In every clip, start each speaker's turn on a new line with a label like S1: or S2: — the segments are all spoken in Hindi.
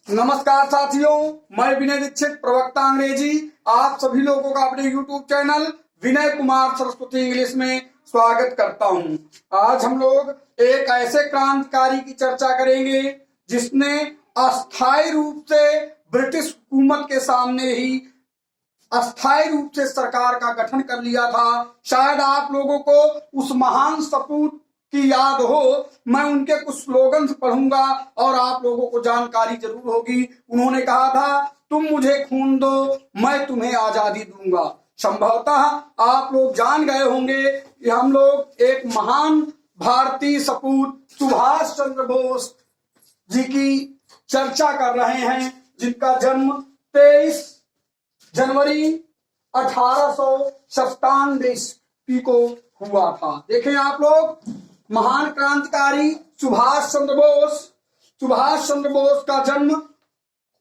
S1: नमस्कार साथियों, मैं विनय दीक्षित, प्रवक्ता अंग्रेजी। आप सभी लोगों का अपने YouTube channel Vinay Kumar Saraswati English में स्वागत करता हूं। आज हम लोग एक ऐसे क्रांतिकारी की चर्चा करेंगे जिसने अस्थायी रूप से ब्रिटिश हुकूमत के सामने ही अस्थायी रूप से सरकार का गठन कर लिया था। शायद आप लोगों को उस महान सपूत की याद हो। मैं उनके कुछ स्लोगन्स पढ़ूंगा और आप लोगों को जानकारी जरूर होगी। उन्होंने कहा था, तुम मुझे खून दो, मैं तुम्हें आजादी दूंगा। संभवतः आप लोग जान गए होंगे कि हम लोग एक महान भारतीय सपूत सुभाष चंद्र बोस जी की चर्चा कर रहे हैं, जिनका जन्म 23 जनवरी 1897 ईस्वी को हुआ था। देखें आप लोग, महान क्रांतिकारी सुभाष चंद्र बोस का जन्म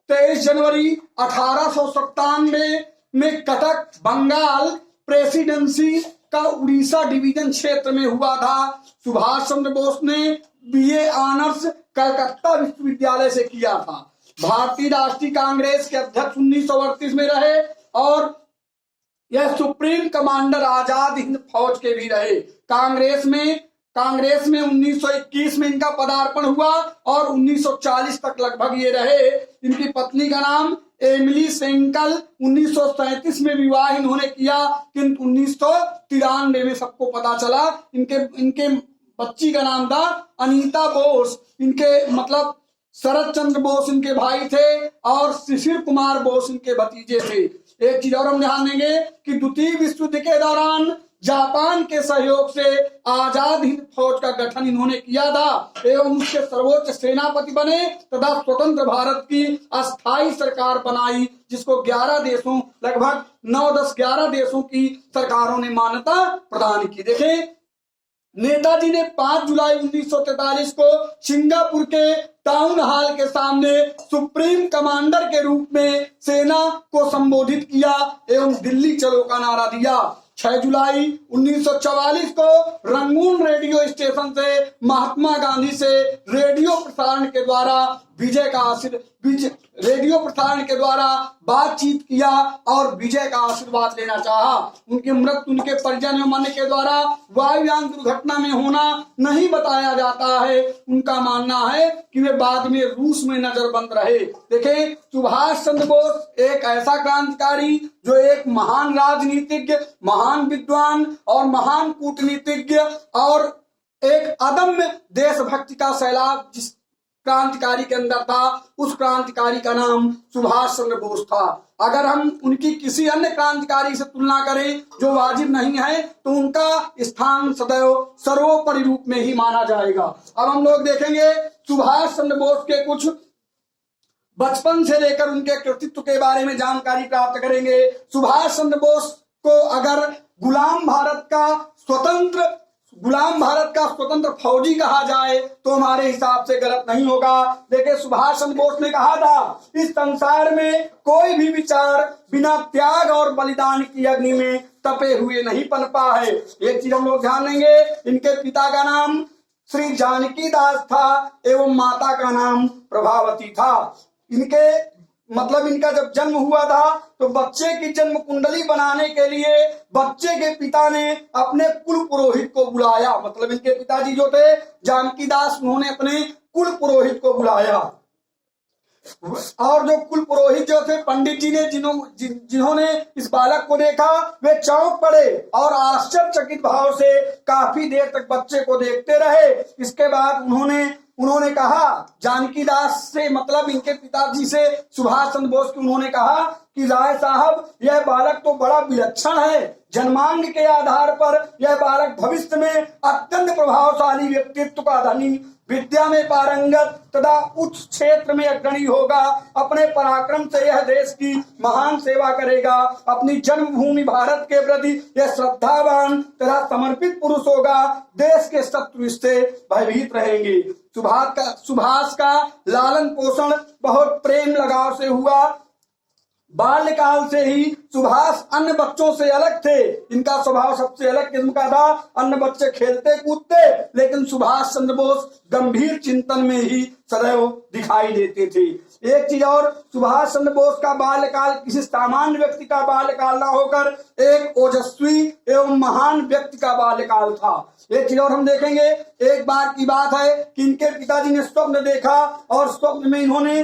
S1: 23 जनवरी 1897 में कटक, बंगाल प्रेसिडेंसी का उड़ीसा डिवीजन क्षेत्र में हुआ था। सुभाष चंद्र बोस ने बीए ऑनर्स कलकत्ता विश्वविद्यालय से किया था। भारतीय राष्ट्रीय कांग्रेस के अध्यक्ष 1938 में रहे और यह सुप्रीम कमांडर आजाद हिंद फौज के भी रहे। कांग्रेस में 1921 में इनका पदार्पण हुआ और 1940 तक लगभग ये रहे। इनकी पत्नी का नाम एमिली सेंकल। 1937 में विवाह इन्होंने किया, किंतु 1993 में सबको पता चला इनके बच्ची का नाम था अनीता बोस। इनके मतलब शरद चंद्र बोस इनके भाई थे और शिशिर कुमार बोस इनके भतीजे थे। एक चीज और हम ध्यान देंगे कि द्वितीय विश्व युद्ध के दौरान जापान के सहयोग से आजाद हिंद फौज का गठन इन्होंने किया था एवं उसके सर्वोच्च सेनापति बने तथा स्वतंत्र भारत की अस्थायी सरकार बनाई, जिसको 11 देशों, लगभग 9-10-11 देशों की सरकारों ने मान्यता प्रदान की। देखें, नेताजी ने 5 जुलाई 1943 को सिंगापुर के टाउन हॉल के सामने सुप्रीम कमांडर के रूप में सेना को संबोधित किया एवं दिल्ली चलो का नारा दिया। 6 जुलाई 1944 को रंगून रेडियो स्टेशन से महात्मा गांधी से रेडियो प्रसारण के द्वारा बातचीत किया और विजय का आशीर्वाद लेना चाहा। उनकी मृत्यु उनके परिजन एवं अन्य के द्वारा वायुयान दुर्घटना में होना नहीं बताया जाता है। उनका मानना है कि वे बाद में रूस में नजरबंद रहे। देखें, सुभाष चंद्र बोस एक ऐसा क्रांतिकारी जो एक महान राजनीतिज्ञ, महान विद्वान और महान कूटनीतिज्ञ और एक अदम्य देशभक्ति का सैलाब जिस क्रांतिकारी के अंदर था, उस क्रांतिकारी का नाम सुभाष चंद्र बोस था। अगर हम उनकी किसी अन्य क्रांतिकारी से तुलना करें जो वाजिब नहीं है, तो उनका स्थान सदैव सर्वोपरि रूप में ही माना जाएगा। अब हम लोग देखेंगे सुभाष चंद्र बोस के कुछ बचपन से लेकर उनके कृतित्व के बारे में जानकारी प्राप्त करेंगे। सुभाष चंद्र बोस को अगर गुलाम भारत का स्वतंत्र फौजी कहा जाए तो हमारे हिसाब से गलत नहीं होगा। देखिए, सुभाष चंद्र बोस ने कहा था, इस संसार में कोई भी विचार बिना त्याग और बलिदान की अग्नि में तपे हुए नहीं पनपा है। एक चीज हम लोग ध्यान देंगे, इनके पिता का नाम श्री जानकी दास था एवं माता का नाम प्रभावती था। इनका जब जन्म हुआ था तो बच्चे की जन्म कुंडली बनाने के लिए बच्चे के पिता ने अपने कुल पुरोहित को बुलाया। मतलब इनके पिताजी जो थे जानकी दास, उन्होंने अपने कुल पुरोहित को बुलाया और जो कुल पुरोहित जो थे पंडित जी ने जिन्होंने इस बालक को देखा, वे चौंक पड़े और आश्चर्यचकित भाव से काफी देर तक बच्चे को देखते रहे। इसके बाद उन्होंने कहा जानकी दास से, मतलब इनके पिताजी से सुभाष चंद्र बोस की, उन्होंने कहा कि राय साहब, यह बालक तो बड़ा विलक्षण है। जन्मांग के आधार पर यह बालक भविष्य में अत्यंत प्रभावशाली व्यक्तित्व का धनी, विद्या में पारंगत तथा उच्च क्षेत्र में अग्रणी होगा। अपने पराक्रम से यह देश की महान सेवा करेगा। अपनी जन्मभूमि भारत के प्रति यह श्रद्धावान तथा समर्पित पुरुष होगा। देश के शत्रु इससे भयभीत रहेंगे। सुभाष का लालन पोषण बहुत प्रेम लगाव से हुआ। बाल्यकाल से ही सुभाष अन्य बच्चों से अलग थे। इनका स्वभाव सबसे अलग किस्म का था। अन्य बच्चे खेलते कूदते, लेकिन सुभाष चंद्र बोस गंभीर चिंतन में ही सदैव दिखाई देते थे। एक चीज और, सुभाष चंद्र बोस का बाल्यकाल किसी सामान्य व्यक्ति का बाल्यकाल न होकर एक ओजस्वी एवं महान व्यक्ति का बाल्यकाल था। एक चीज और हम देखेंगे, एक बार की बात है कि इनके पिताजी ने स्वप्न देखा और स्वप्न में इन्होंने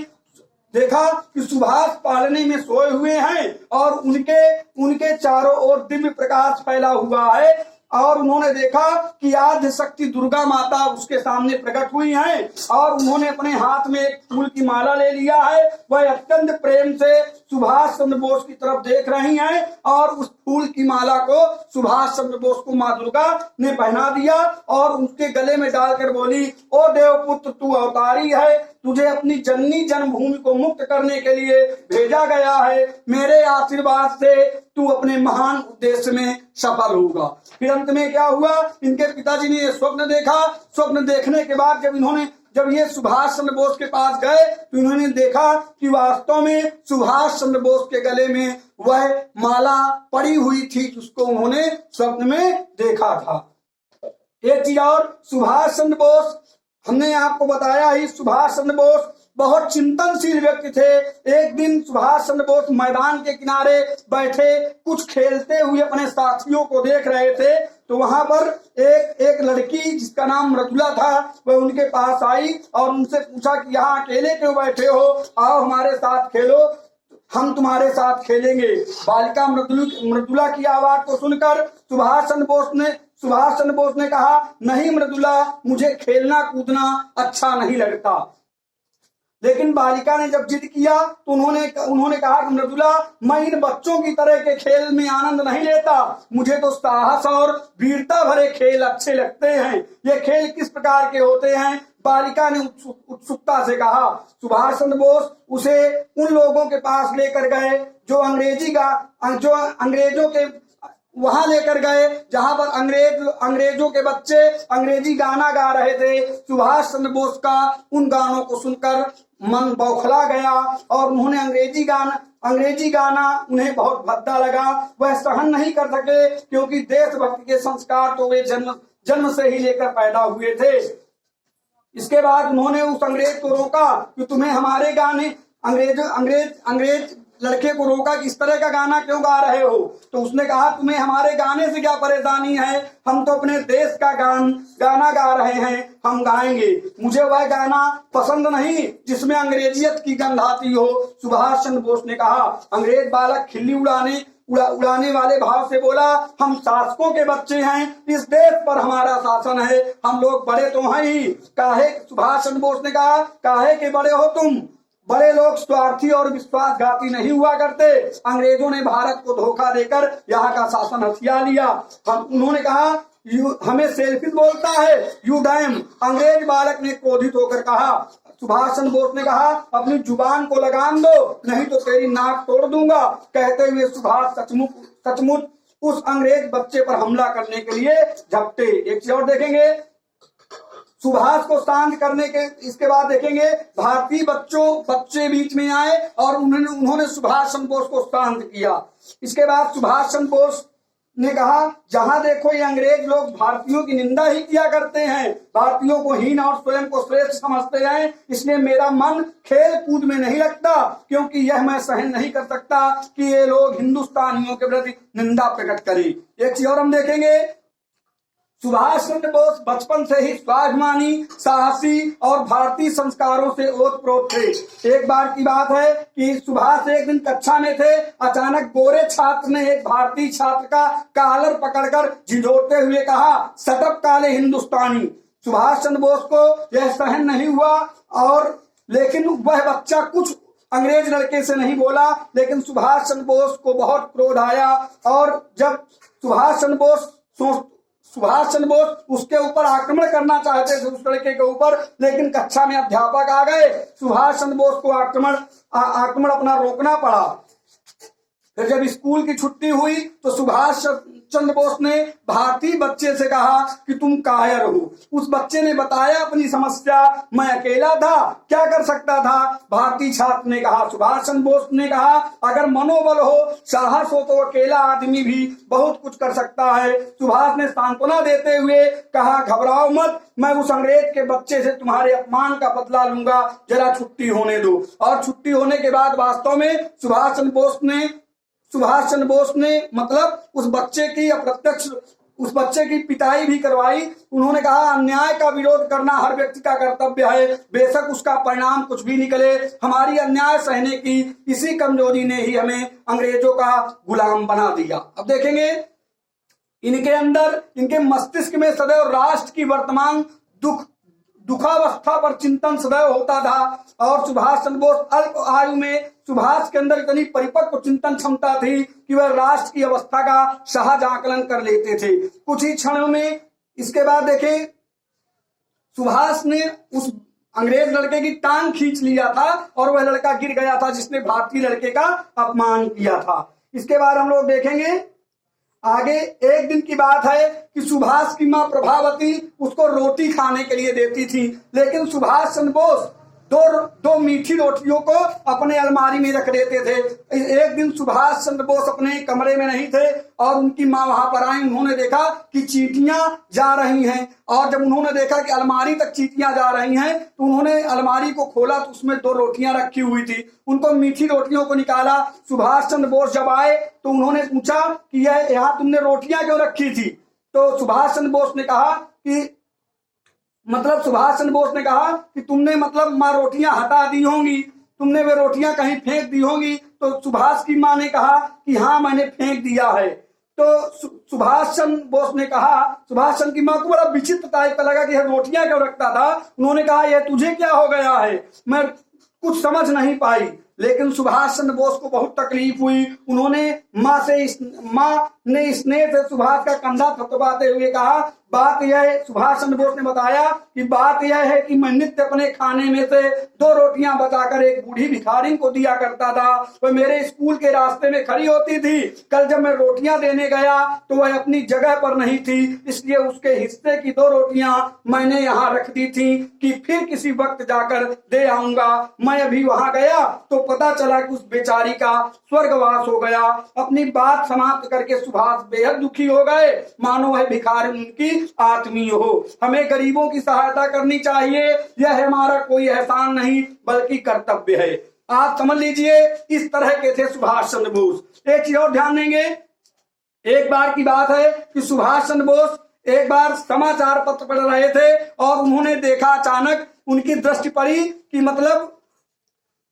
S1: देखा कि सुभाष पालने में सोए हुए हैं और उनके चारों ओर दिव्य प्रकाश फैला हुआ है और उन्होंने देखा कि आद्य शक्ति दुर्गा माता उसके सामने प्रकट हुई हैं और उन्होंने अपने हाथ में एक फूल की माला ले लिया है। वह अत्यंत प्रेम से सुभाष चंद्र बोस की तरफ देख रही हैं और उस फूल की माला को सुभाष चंद्र बोस को माँ दुर्गा ने पहना दिया और उसके गले में डालकर बोली, ओ देवपुत्र, तू अवतारी है, तुझे अपनी जननी जन्मभूमि को मुक्त करने के लिए भेजा गया है। मेरे आशीर्वाद से तू अपने महान उद्देश्य में सफल होगा। फिर अंत में क्या हुआ, इनके पिताजी ने ये स्वप्न देखा। स्वप्न देखने के बाद जब ये सुभाष चंद्र बोस के पास गए तो इन्होंने देखा कि वास्तव में सुभाष चंद्र बोस के गले में वह माला पड़ी हुई थी जिसको उन्होंने स्वप्न में देखा था। एक चीज और, सुभाष चंद्र बोस, हमने आपको बताया ही, सुभाष चंद्र बोस बहुत चिंतनशील व्यक्ति थे। एक दिन सुभाष चंद्र बोस मैदान के किनारे बैठे कुछ खेलते हुए अपने साथियों को देख रहे थे तो वहां पर एक लड़की जिसका नाम मृदुला था वह उनके पास आई और उनसे पूछा कि यहाँ अकेले क्यों बैठे हो, आओ हमारे साथ खेलो, हम तुम्हारे साथ खेलेंगे। बालिका मृदुला की आवाज को सुनकर सुभाष चंद्र बोस ने कहा, नहीं मृदुला, मुझे खेलना कूदना अच्छा नहीं लगता। लेकिन बालिका ने जब जिद किया तो उन्होंने कहा, मृदुला, मैं इन बच्चों की तरह के खेल में आनंद नहीं लेता, मुझे तो साहस और वीरता भरे खेल अच्छे लगते हैं। ये खेल किस प्रकार के होते हैं? बालिका ने उत्सुकता से कहा। सुभाष चंद्र बोस उसे उन लोगों के पास लेकर गए जो अंग्रेजों के वहां लेकर गए जहां पर अंग्रेजों के बच्चे अंग्रेजी गाना गा रहे थे। सुभाष चंद्र बोस का उन गानों को सुनकर मन बौखला गया और उन्होंने अंग्रेजी गाना उन्हें बहुत भद्दा लगा। वह सहन नहीं कर सके क्योंकि देशभक्ति के संस्कार तो वे जन्म से ही लेकर पैदा हुए थे। इसके बाद उन्होंने उस अंग्रेज को रोका कि तुम्हें हमारे गाने, अंग्रेज लड़के को रोका कि इस तरह का गाना क्यों गा रहे हो। तो उसने कहा, तुम्हें हमारे गाने से क्या परेशानी है, हम तो अपने देश का गाना गा रहे हैं, हम गाएंगे। मुझे वह गाना पसंद नहीं जिसमें अंग्रेजियत की गंध आती हो। सुभाष चंद्र बोस ने कहा। अंग्रेज बालक खिल्ली उड़ाने वाले भाव से बोला, हम शासकों के बच्चे हैं, इस देश पर हमारा शासन है, हम लोग बड़े तो हैं ही। सुभाष चंद्र बोस ने कहा, काहे के बड़े हो तुम? बड़े लोग स्वार्थी और विश्वासघाती नहीं हुआ करते। अंग्रेजों ने भारत को धोखा देकर यहाँ का शासन हथिया लिया। उन्होंने कहा, हमें सेल्फिश बोलता है, यू डैम। अंग्रेज बालक ने क्रोधित होकर कहा। सुभाष चंद्र बोस ने कहा, अपनी जुबान को लगाम दो, नहीं तो तेरी नाक तोड़ दूंगा। कहते हुए सुभाष सचमुच उस अंग्रेज बच्चे पर हमला करने के लिए झपटे। एक चीज और देखेंगे, सुभाष को शांत करने के इसके बाद देखेंगे भारतीय बच्चे बीच में आए और उन्होंने सुभाष चंद्र बोस को शांत किया। इसके बाद सुभाष चंद्र बोस ने कहा, जहां देखो ये अंग्रेज लोग भारतीयों की निंदा ही किया करते हैं, भारतीयों को हीन और स्वयं को श्रेष्ठ समझते हैं, इसलिए मेरा मन खेल कूद में नहीं लगता, क्योंकि यह मैं सहन नहीं कर सकता कि ये लोग हिंदुस्तानियों के प्रति निंदा प्रकट करें। एक चीज और हम देखेंगे, सुभाष चंद्र बोस बचपन से ही स्वाभिमानी, साहसी और भारतीय संस्कारों से ओतप्रोत थे। एक बार की बात है कि सुभाष एक दिन कक्षा में थे, अचानक गोरे छात्र ने एक भारतीय छात्र का कॉलर पकड़कर झिझोड़ते हुए कहा, सटअप काले हिंदुस्तानी। सुभाष चंद्र बोस को यह सहन नहीं हुआ लेकिन वह बच्चा कुछ अंग्रेज लड़के से नहीं बोला, लेकिन सुभाष चंद्र बोस को बहुत क्रोध आया और जब सुभाष चंद्र बोस उसके ऊपर आक्रमण करना चाहते थे, उस लड़के के ऊपर, लेकिन कक्षा में अध्यापक आ गए। सुभाष चंद्र बोस को आक्रमण अपना रोकना पड़ा। फिर जब स्कूल की छुट्टी हुई तो सुभाष चंद्र बोस ने भारतीय बच्चे से कहा कि तुम कायर हो। उस बच्चे ने बताया अपनी समस्या, मैं अकेला था, क्या कर सकता था। भारतीय छात्र ने कहा, सुभाष चंद्र बोस ने कहा, अगर मनोबल हो, साहस हो तो अकेला आदमी भी बहुत कुछ कर सकता है। सुभाष ने सांत्वना देते हुए कहा, घबराओ मत, मैं उस अंग्रेज के बच्चे से तुम्हारे अपमान का बदला लूंगा, जरा छुट्टी होने दो। और छुट्टी होने के बाद वास्तव में सुभाष चंद्र बोस ने मतलब उस बच्चे की अप्रत्यक्ष उस बच्चे की पिटाई भी करवाई। उन्होंने कहा, अन्याय का विरोध करना हर व्यक्ति का कर्तव्य है, बेशक उसका परिणाम कुछ भी निकले। हमारी अन्याय सहने की इसी कमजोरी ने ही हमें अंग्रेजों का गुलाम बना दिया। अब देखेंगे इनके अंदर, इनके मस्तिष्क में सदैव राष्ट्र की वर्तमान दुखावस्था पर चिंतन सदैव होता था। और सुभाष चंद्र बोस अल्प आयु में सुभाष के अंदर इतनी परिपक्व चिंतन क्षमता थी कि वह राष्ट्र की अवस्था का सहज आकलन कर लेते थे कुछ ही क्षणों में। इसके बाद देखें, सुभाष ने उस अंग्रेज लड़के की टांग खींच लिया था और वह लड़का गिर गया था जिसने भारतीय लड़के का अपमान किया था। इसके बाद हम लोग देखेंगे आगे। एक दिन की बात है कि सुभाष की मां प्रभावती उसको रोटी खाने के लिए देती थी, लेकिन सुभाष चंद्र बोस दो मीठी रोटियों को अपने अलमारी में रख देते थे। एक दिन सुभाष चंद्र बोस अपने कमरे में नहीं थे और उनकी मां वहां पर आई। उन्होंने देखा कि चींटियां जा रही हैं और जब उन्होंने देखा कि अलमारी तक चींटियां जा रही हैं तो उन्होंने अलमारी को खोला तो उसमें 2 रोटियां रखी हुई थी। उनको मीठी रोटियों को निकाला। सुभाष चंद्र बोस जब आए तो उन्होंने पूछा कि यह यहाँ तुमने रोटियां क्यों रखी थी। तो सुभाष चंद्र बोस ने कहा कि तुमने माँ रोटियां हटा दी होंगी, तुमने वे रोटियां कहीं फेंक दी होंगी। तो सुभाष की मां ने कहा कि हाँ मैंने फेंक दिया है। तो सुभाष चंद्र बोस ने कहा, सुभाष चंद्र की मां को बड़ा विचित्र टाइप का लगा कि यह रोटियां क्यों रखता था। उन्होंने कहा, यह तुझे क्या हो गया है, मैं कुछ समझ नहीं पाई। लेकिन सुभाष चंद्र बोस को बहुत तकलीफ हुई। उन्होंने मां ने स्नेह से सुभाष का कंधा थपथपाते हुए कहा, बात यह है, सुभाष चंद्र बोस ने बताया कि बात यह है कि मैं नित्य अपने खाने में से 2 रोटियां बचाकर एक बूढ़ी भिखारिन को दिया करता था। वह मेरे स्कूल के रास्ते में खड़ी होती थी। कल जब मैं रोटियां देने गया तो वह अपनी जगह पर नहीं थी, इसलिए उसके हिस्से की 2 रोटियां मैंने यहाँ रख दी थी कि फिर किसी वक्त जाकर दे आऊंगा। मैं अभी वहां गया तो पता चला कि उस बेचारी का स्वर्गवास हो गया। अपनी बात समाप्त करके सुभाष बेहद दुखी हो गए, मानो वह भिखारी उनकी आत्मीय हो। हमें गरीबों की सहायता करनी चाहिए, यह हमारा कोई एहसान नहीं बल्कि कर्तव्य है। आप समझ लीजिए, इस तरह के थे सुभाष चंद्र बोस। एक चीज और ध्यान देंगे, एक बार की बात है कि सुभाष चंद्र बोस एक बार समाचार पत्र पढ़ रहे थे और उन्होंने देखा, अचानक उनकी दृष्टि पड़ी कि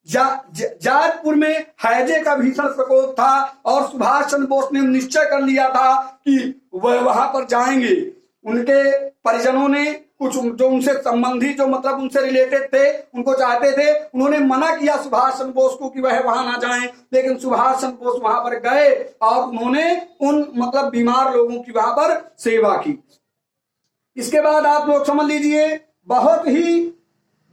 S1: जाजपुर में हैजे का भीषण प्रकोप था और सुभाष चंद्र बोस ने निश्चय कर लिया था कि वह वहां पर जाएंगे। उनके परिजनों ने कुछ जो उनसे संबंधी जो उनसे रिलेटेड थे उनको चाहते थे, उन्होंने मना किया सुभाष चंद्र बोस को कि वह वहां ना जाएं, लेकिन सुभाष चंद्र बोस वहां पर गए और उन्होंने उन बीमार लोगों की वहां पर सेवा की। इसके बाद आप लोग समझ लीजिए, बहुत ही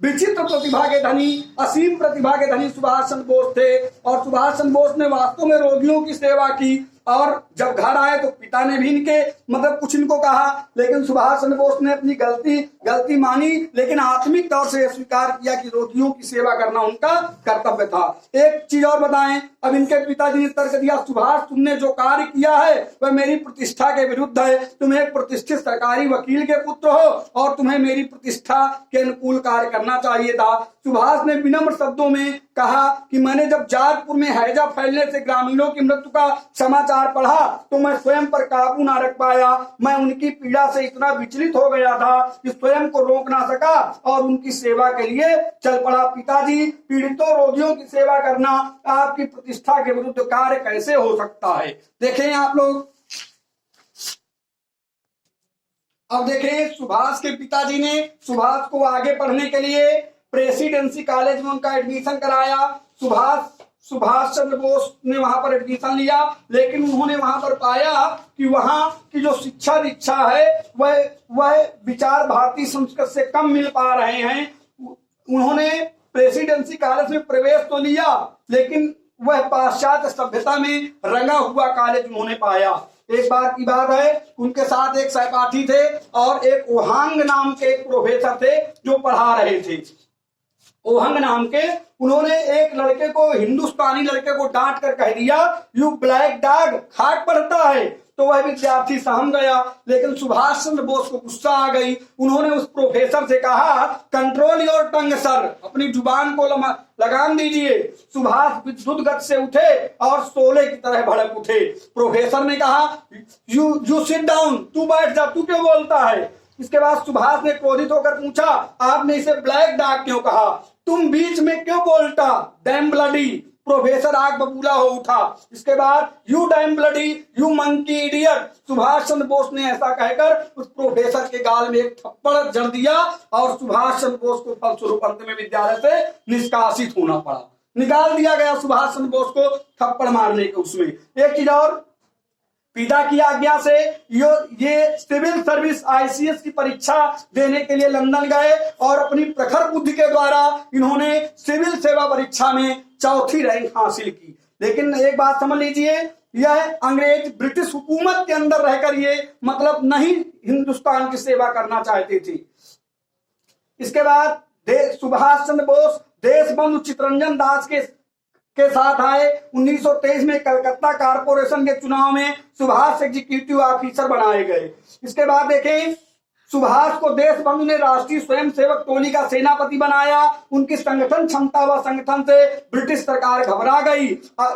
S1: विचित्र प्रतिभा के धनी, असीम प्रतिभा के धनी सुभाष चंद्र बोस थे और सुभाष चंद्र बोस ने वास्तव में रोगियों की सेवा की। और जब घर आए तो पिता ने भी इनके कुछ इनको कहा, लेकिन सुभाष चंद्र बोस ने अपनी गलती मानी, लेकिन आत्मिक तौर से स्वीकार किया कि रोगियों की सेवा करना उनका कर्तव्य था। एक चीज और बताएं, अब इनके पिताजी ने तर्क दिया, सुभाष तुमने जो कार्य किया है वह मेरी प्रतिष्ठा के विरुद्ध है। तुम एक प्रतिष्ठित सरकारी वकील के पुत्र हो और तुम्हें मेरी प्रतिष्ठा के अनुकूल कार्य करना चाहिए था। सुभाष ने विनम्र शब्दों में कहा कि मैंने जब जाजपुर में हैजा फैलने से ग्रामीणों की मृत्यु का समाचार पढ़ा तो मैं स्वयं पर काबू ना रख पाया। मैं उनकी पीड़ा से इतना विचलित हो गया था कि स्वयं को रोक ना सका और उनकी सेवा के लिए चल पड़ा। पिताजी, पीड़ितों रोगियों की सेवा करना आपकी प्रतिष्ठा के विरुद्ध कार्य कैसे हो सकता है। देखें आप लोग, अब देखें, सुभाष के पिताजी ने सुभाष को आगे पढ़ने के लिए प्रेसिडेंसी कॉलेज में उनका एडमिशन कराया। सुभाष चंद्र बोस ने वहां पर एडमिशन लिया, लेकिन उन्होंने वहां पर पाया कि वहां की जो शिक्षा दीक्षा है वह विचार भारतीय संस्कृति से कम मिल पा रहे हैं। उन्होंने प्रेसिडेंसी कॉलेज में प्रवेश तो लिया, लेकिन वह पाश्चात्य सभ्यता में रंगा हुआ कॉलेज उन्होंने पाया। एक बार की बात है, उनके साथ एक सहपाठी थे और एक ओहांग नाम के एक प्रोफेसर थे जो पढ़ा रहे थे। ओहंग नाम के उन्होंने एक लड़के को, हिंदुस्तानी लड़के को डांट कर कह दिया, यू ब्लैक डॉग, खाट पढ़ता है। तो वह विद्यार्थी सहम गया, लेकिन सुभाष चंद्र बोस को गुस्सा आ गई। उन्होंने उस प्रोफेसर से कहा, कंट्रोल योर टंग सर, अपनी जुबान को लगाम दीजिए। सुभाष विद्युत गति से उठे और शोले की तरह भड़क उठे। प्रोफेसर ने कहा, यू सिट डाउन, तू बैठ जा, तू क्यों बोलता है। इसके बाद सुभाष ने क्रोधित होकर पूछा, आपने इसे ब्लैक डॉग क्यों कहा, तुम बीच में क्यों बोलता, डैम ब्लडी। प्रोफेसर आग बबूला हो उठा। इसके बाद, you damn bloody, you monkey idiot. Subhash Chandra Bose ने ऐसा कहकर उस प्रोफेसर के गाल में एक थप्पड़ जड़ दिया और सुभाष चंद्र बोस को फलस्वरूप अंत में विद्यालय से निष्कासित होना पड़ा, निकाल दिया गया सुभाष चंद्र बोस को थप्पड़ मारने के उसमें। एक चीज और, पिता की आज्ञा से ये सिविल सर्विस आईसीएस की परीक्षा देने के लिए लंदन गए और अपनी प्रखर बुद्धि के द्वारा इन्होंने सिविल सेवा परीक्षा में चौथी रैंक हासिल की। लेकिन एक बात समझ लीजिए, यह अंग्रेज ब्रिटिश हुकूमत के अंदर रहकर ये मतलब नहीं हिंदुस्तान की सेवा करना चाहते थे। इसके बाद सुभाष चंद्र बोस देशबंधु चित्तरंजन दास के साथ आए। 1923 में कलकत्ता कारपोरेशन के चुनाव में सुभाष एग्जीक्यूटिव ऑफिसर बनाए गए। इसके बाद देखें, सुभाष को देशबंधु ने राष्ट्रीय स्वयंसेवक टोली का सेनापति बनाया। उनकी संगठन क्षमता व संगठन से ब्रिटिश सरकार घबरा गई।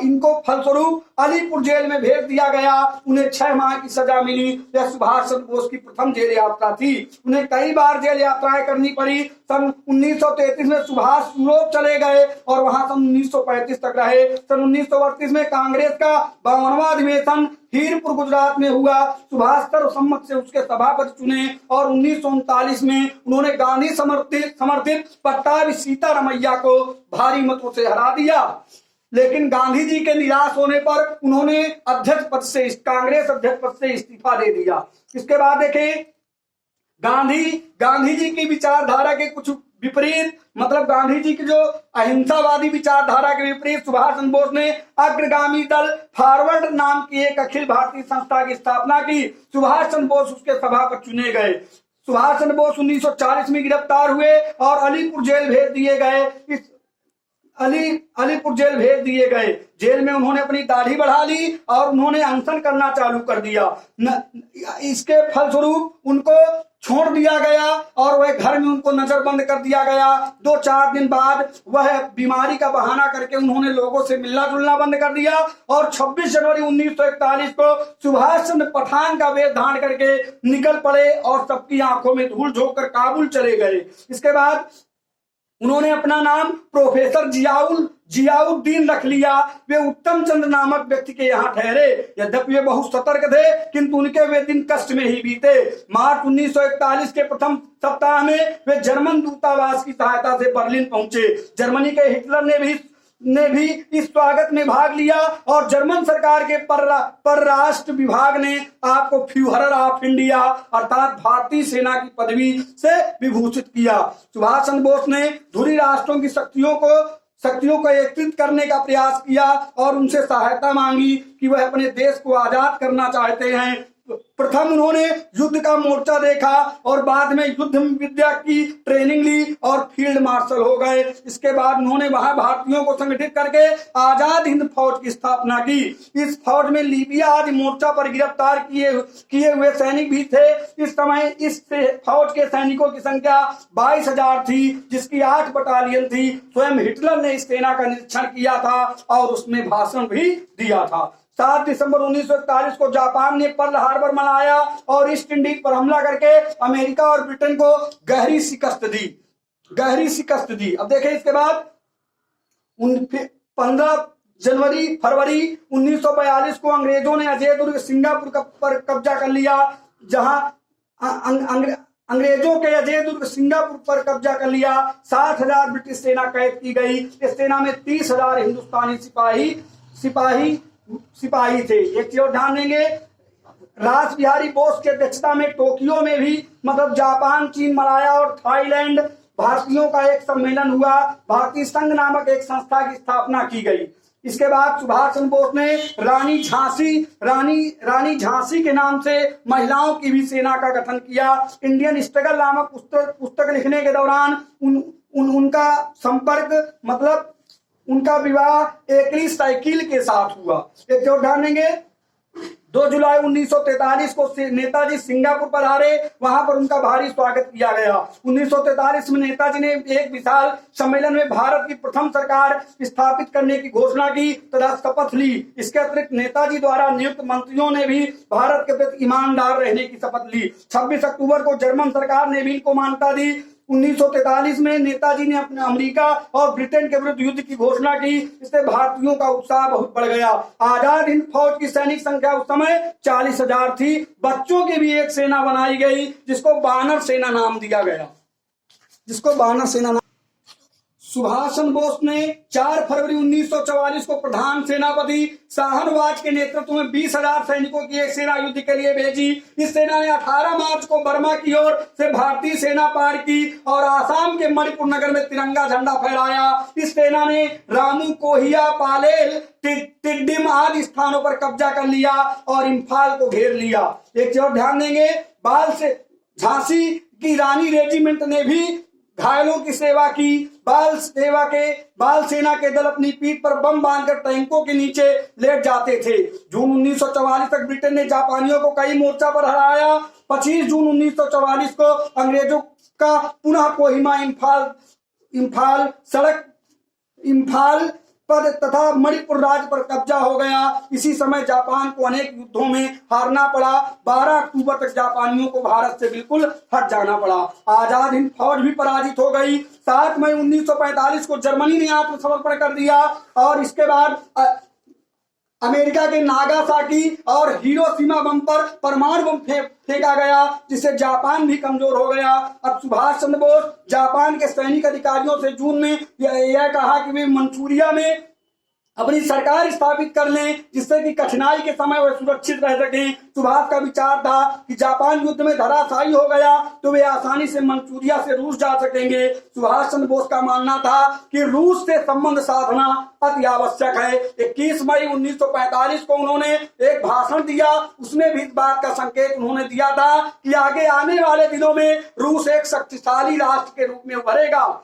S1: इनको फलस्वरूप अलीपुर जेल में भेज दिया गया। उन्हें 6 माह की सजा मिली। यह सुभाष चंद्र बोस की प्रथम जेल यात्रा थी। उन्हें कई बार जेल यात्राएं करनी पड़ी। सन 1933 में सुभाष यूरोप चले गए और वहां सन 1935 तक रहे। सन 1938 में कांग्रेस का 52वां अधिवेशन हीरपुर गुजरात में हुआ। सुभाष सर्वसम्मत से उसके सभापति चुने और 1939 में उन्होंने गांधी समर्थित पट्टाभी सीतारमैया को भारी मतों से हरा दिया। लेकिन गांधी जी के निराश होने पर उन्होंने कांग्रेस अध्यक्ष पद से इस्तीफा दे दिया। इसके बाद देखें, गांधी जी की विचारधारा के कुछ विपरीत, मतलब गांधी जी की जो अहिंसावादी विचारधारा के विपरीत सुभाष चंद्र बोस ने अग्रगामी दल फॉरवर्ड नाम की एक अखिल भारतीय संस्था की स्थापना की। सुभाष चंद्र बोस उसके सभापति चुने गए। सुभाष चंद्र बोस 1940 में गिरफ्तार हुए और अलीपुर जेल भेज दिए गए। अलीपुर जेल भेज दिए गए। जेल में उन्होंने अपनी दाढ़ी बढ़ा ली और उन्होंने अनशन करना चालू कर दिया। इसके फलस्वरूप उनको छोड़ दिया गया और वह घर में उनको नजरबंद कर दिया गया। 2-4 दिन बाद वह बीमारी का बहाना करके उन्होंने लोगों से मिलना जुलना बंद कर दिया और 26 जनवरी 1941 को सुभाष चंद्र पठान का वेश धारण करके निकल पड़े और सबकी आंखों में धूल झोंक कर काबुल चले गए। इसके बाद उन्होंने अपना नाम प्रोफेसर जियाउद्दीन रख लिया। वे उत्तम चंद्र नामक व्यक्ति के यहाँ ठहरे। यद्यपि वे बहुत सतर्क थे, किंतु उनके वे दिन कष्ट में ही बीते। मार्च 1941 के प्रथम सप्ताह में वे जर्मन दूतावास की सहायता से बर्लिन पहुंचे। जर्मनी के हिटलर ने भी इस स्वागत में भाग लिया और जर्मन सरकार के परराष्ट्र विभाग ने आपको फ्यूहरर ऑफ इंडिया अर्थात भारतीय सेना की पदवी से विभूषित किया। सुभाष चंद्र बोस ने धुरी राष्ट्रों की शक्तियों को एकत्रित करने का प्रयास किया और उनसे सहायता मांगी कि वह अपने देश को आजाद करना चाहते हैं। प्रथम उन्होंने युद्ध का मोर्चा देखा और बाद में युद्ध विद्या की ट्रेनिंग ली और फील्ड मार्शल हो गए। इसके बाद उन्होंने वहां भारतीयों को संगठित करके आजाद हिंद फौज की स्थापना की। इस फौज में लीबिया आदि मोर्चा पर गिरफ्तार किए हुए सैनिक भी थे। इस समय इस फौज के सैनिकों की संख्या 22,000 थी, जिसकी 8 बटालियन थी। स्वयं हिटलर ने इस सेना का निरीक्षण किया था और उसमें भाषण भी दिया था। 7 दिसंबर 1941 को जापान ने पर्ल हार्बर मनाया और ईस्ट इंडीज पर हमला करके अमेरिका और ब्रिटेन को गहरी शिकस्त दी। अब देखें, इसके बाद 15 फरवरी 1942 को अंग्रेजों ने अजय दुर्ग सिंगापुर पर कब्जा कर लिया। जहां अंग्रेजों के अजय दुर्ग सिंगापुर पर कब्जा कर लिया। 60,000 ब्रिटिश सेना कैद की गई। इस सेना में 30,000 हिंदुस्तानी सिपाही थे। एक चीज और ध्यान देंगे, रास बिहारी बोस की अध्यक्षता में टोक्यो में भी मतलब जापान, चीन, मलाया और थाईलैंड भारतीयों का एक सम्मेलन हुआ। भारतीय संघ नामक एक संस्था की स्थापना की गई। इसके बाद सुभाष चंद्र बोस ने रानी झांसी के नाम से महिलाओं की भी सेना का गठन किया। इंडियन स्ट्रगल नामक पुस्तक लिखने के दौरान उनका संपर्क मतलब उनका विवाह एकली साइकिल के साथ हुआ। एक जो ध्यान देंगे 2 जुलाई 1943 को नेताजी सिंगापुर पधारे, वहां पर उनका भारी स्वागत किया गया। 1943 में नेताजी ने एक विशाल सम्मेलन में भारत की प्रथम सरकार स्थापित करने की घोषणा की तथा शपथ ली। इसके अतिरिक्त नेताजी द्वारा नियुक्त मंत्रियों ने भी भारत के प्रति ईमानदार रहने की शपथ ली। 26 अक्टूबर को जर्मन सरकार ने भी इनको मान्यता दी। 1943 में नेताजी ने अपने अमेरिका और ब्रिटेन के विरुद्ध युद्ध की घोषणा की। इससे भारतीयों का उत्साह बहुत बढ़ गया। आजाद हिंद फौज की सैनिक संख्या उस समय 40,000 थी। बच्चों की भी एक सेना बनाई गई जिसको बानर सेना नाम दिया गया, सुभाष चंद्र बोस ने 4 फरवरी 1944 को प्रधान सेनापति शाहनवाज के नेतृत्व में 20,000 सैनिकों की एक सेना युद्ध के लिए भेजी। इस सेना ने 18 मार्च को बर्मा की ओर से भारतीय सेना पार की और आसाम के मणिपुर नगर में तिरंगा झंडा फहराया। इस सेना ने रामू, कोहिया, पालेल, टिड्डिम आदि स्थानों पर कब्जा कर लिया और इम्फाल को घेर लिया। एक चीज ध्यान देंगे, झांसी की रानी रेजिमेंट ने भी घायलों की सेवा की। बाल सेना के दल अपनी पीठ पर बम बांधकर टैंकों के नीचे लेट जाते थे। जून 1944 तक ब्रिटेन ने जापानियों को कई मोर्चा पर हराया। 25 जून 1944 को अंग्रेजों का पुनः कोहिमा, इम्फाल पद तथा मणिपुर राज्य पर कब्जा हो गया। इसी समय जापान को अनेक युद्धों में हारना पड़ा। 12 अक्टूबर तक जापानियों को भारत से बिल्कुल हट जाना पड़ा। आजाद हिंद फौज भी पराजित हो गई। 7 मई 1945 को जर्मनी ने आत्मसमर्पण कर दिया और इसके बाद अमेरिका के नागासाकी और हिरोशिमा बम पर परमाणु बम फेंका गया, जिससे जापान भी कमजोर हो गया। अब सुभाष चंद्र बोस जापान के सैनिक अधिकारियों से जून में यह कहा कि वे मंचूरिया में अपनी सरकार स्थापित कर लें, जिससे कि कठिनाई के समय वे सुरक्षित रह सकें। सुभाष का विचार था कि जापान युद्ध में धराशायी हो गया तो वे आसानी से मंचूरिया से रूस जा सकेंगे। सुभाष चंद्र बोस का मानना था कि रूस से संबंध साधना अति आवश्यक है। 21 मई 1945 को उन्होंने एक भाषण दिया। उसमें भी इस बात का संकेत उन्होंने दिया था कि आगे आने वाले दिनों में रूस एक शक्तिशाली राष्ट्र के रूप में उभरेगा।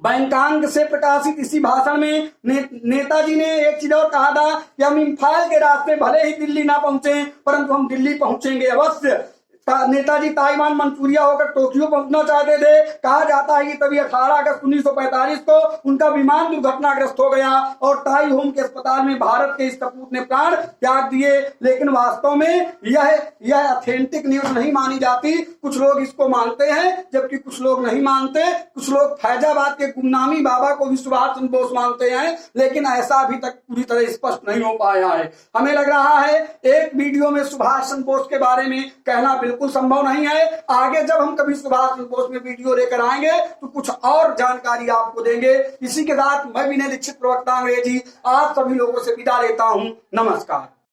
S1: बैंकांग से प्रकाशित इसी भाषण में नेताजी ने एक चीज और कहा था कि हम इम्फाल के रास्ते भले ही दिल्ली ना पहुंचे, परंतु हम दिल्ली पहुंचेंगे अवश्य। नेताजी ताइवान, मंचूरिया होकर टोक्यो पहुंचना चाहते थे। कहा जाता है कि तभी 18 अगस्त 1945 को उनका विमान दुर्घटनाग्रस्त हो गया और टाई होम के अस्पताल में भारत के इस सपूत ने प्राण त्याग दिए। लेकिन वास्तव में यह ऑथेंटिक न्यूज नहीं मानी जाती। कुछ लोग इसको मानते हैं जबकि कुछ लोग नहीं मानते। कुछ लोग फैजाबाद के गुमनामी बाबा को भी सुभाष चंद्र बोस मानते हैं, लेकिन ऐसा अभी तक पूरी तरह स्पष्ट नहीं हो पाया है। हमें लग रहा है एक वीडियो में सुभाष चंद्र बोस के बारे में कहना बिल्कुल संभव नहीं है। आगे जब हम कभी सुभाष चंद्र बोस में वीडियो लेकर आएंगे तो कुछ और जानकारी आपको देंगे। इसी के साथ मैं विनय दीक्षित, प्रवक्ता अंग्रेजी, आप सभी लोगों से विदा लेता हूं। नमस्कार।